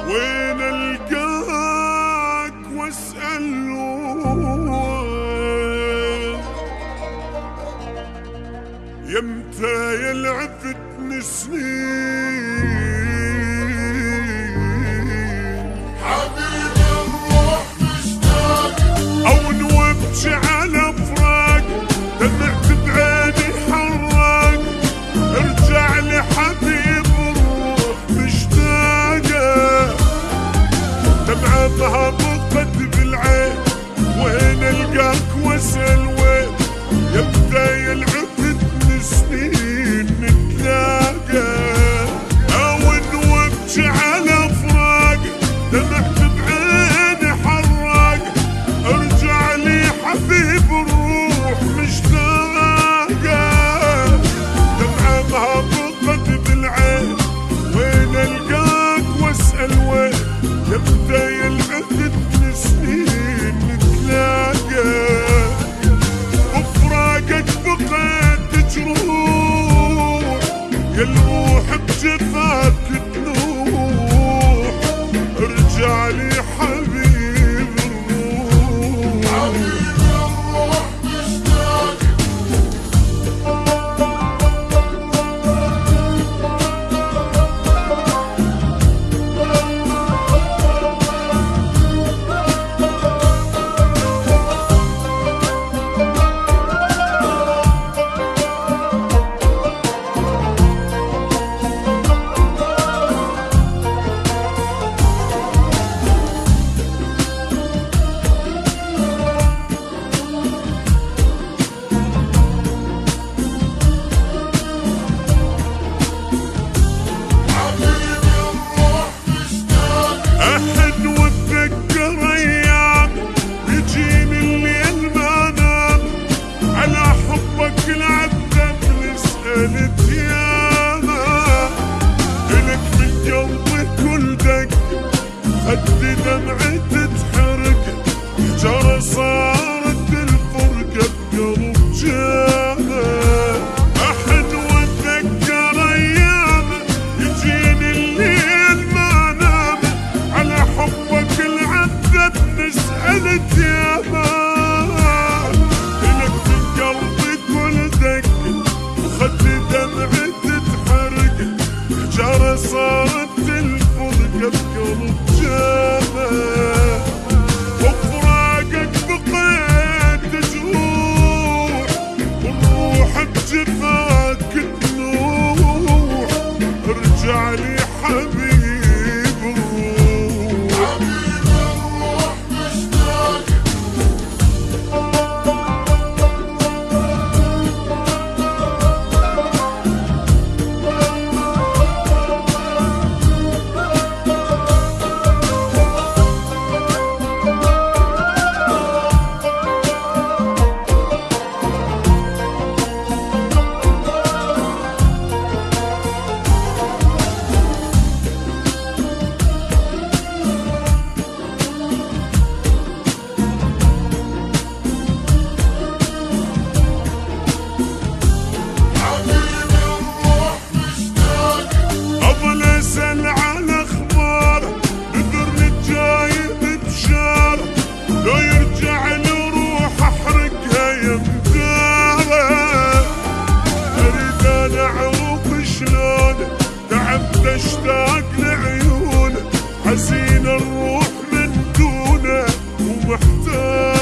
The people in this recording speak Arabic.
وين القاك واسأل يمتى يلعفتني سنين حبيبي الروح مشتاق او نوبجي على فراق دمعت بعيني حراق ارجع لي حبيب الروح مشتاقه دمعة بهبطت بالعين وين القاك واسأل وين يمتى يلعفتني سنين نتلاقى او نوبجي على فراق دمعت بعيني حراق ارجع لي حبيب الروح مشتاقة دمعة بهبطت بالعين وين القاك واسأل وين يمتى يلعفتني سنين نتلاقى وفراقك بقيت جروح يا الروح بجفاك تنوح ارجع لي حبيب الروح حبيبي الروح مشتاق خدي دمعتي تحرق حجرة صارت الفرقة بقلب جامع أحن واتذكر أيامه يجيني الليل ما نام على حبك العذب نسألك ياما إلك في قلبي كل دق وخدي دمعتي تحرق حجرة صارت الفرقة بقلب وفراقك بقيت جروح والروح بجفاك تنوح ارجع لي حبيب الروح حبيبي الروح مشتاق اشتاق لعيونه حزين الروح من دونه ومحتاج